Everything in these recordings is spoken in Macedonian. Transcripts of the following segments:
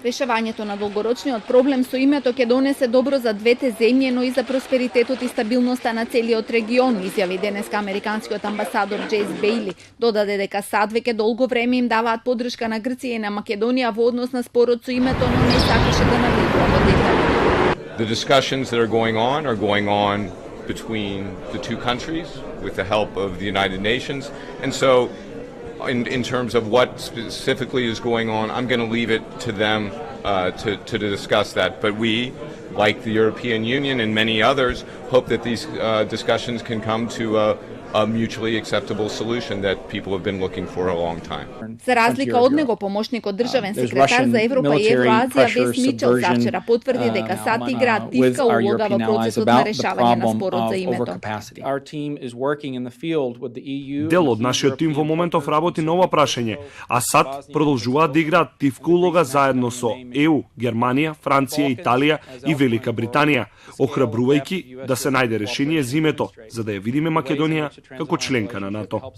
Решавањето на долгорочниот проблем со името ќе донесе добро за двете земји, но и за просперитетот и стабилноста на целиот регион, изјави денеска американскиот амбасадор Джейс Бејли. Додаде дека САД веќе долго време им даваат подршка на Грција и на Македонија во однос на спорот со името, но не сакаше да навлегува во детали. The discussions that are going on between the two countries with the help of the United Nations, and so in terms of what specifically is going on, I'm going to leave it to them to discuss that. But we, like the European Union and many others, hope that these discussions can come to a mutually acceptable solution that people have been looking for a long time. За разлика од него, помошникот државен секретар за Европа и Евроазија Вес Мичел завчера потврди дека САД игра активна улога во процесот на решавање на спорот за името. Дел од нашиот тим во моментов работи на ова прашање, а САД продолжуваат да играат активна улога заедно со ЕУ, Германија, Франција, Италија и Велика Британија, охрабрувајќи да се најде решение за името, за да ја видиме Македонија како членка на НАТО. Во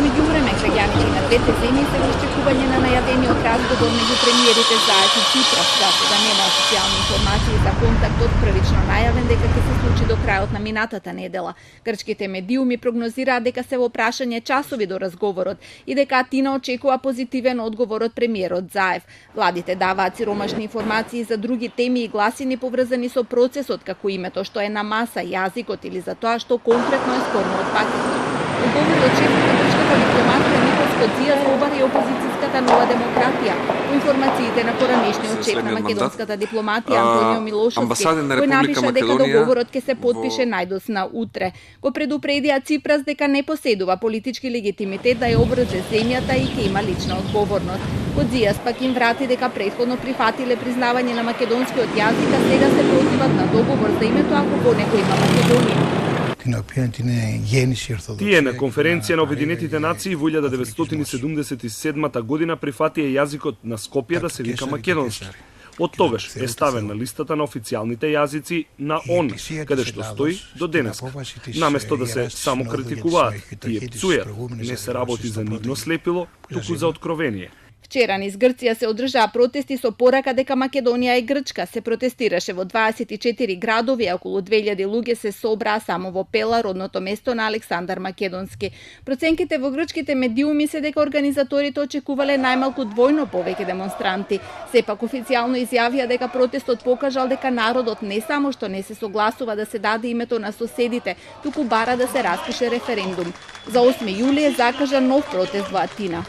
меѓувреме, граѓаните на двете земји се во очекување на најавениот разговор меѓу премиерите Заев и Ципрас. За сега нема официјални информации за контактот, првично најавен дека ќе се случи до крајот на минатата недела. Грчките медиуми прогнозираат дека се во прашање часови до разговорот и дека Атина очекува позитивен одговор од премиерот Заев. Владите даваат сиромашни информации за други теми и гласини поврзани со процесот, како името што е на маса, јазикот или за тоа што конкретно е спорно од Пакистан. Говорот шефот на грчката дипломатија Никос Кодзијас побари опозицијската Нова демократија. По информациите на поранешниот шеф на македонската дипломатија Антонио Милошовски, кој напиша дека договорот ќе се потпише најдосна утре. Го предупредија Ципрас дека не поседува политички легитимитет да ја обврзе земјата и ќе има лична одговорност. Кодзијас пак им врати дека претходно прифатиле признавање на македонскиот јазик, а сега се противат на договор за името ако по некој има Македонија. Тие на конференција на Обединетите нации во 1977 година прифатија јазикот на Скопје да се вика македонски. Од тогаш е ставен на листата на официјалните јазици на ООН, каде што стои до денеска. Наместо да се само критикуваат, тие пцујат, не се работи за нивно слепило, туку за откровение. Вчера низ Грција се одржаа протести со порака дека Македонија е Грчка. Се протестираше во 24 градови, а околу 2000 луѓе се собраа само во Пела, родното место на Александар Македонски. Проценките во грчките медиуми се дека организаторите очекувале најмалку двојно повеќе демонстранти. Сепак официјално изјавија дека протестот покажал дека народот не само што не се согласува да се даде името на соседите, туку бара да се распише референдум. За 8 јули е закажан нов протест во Атина.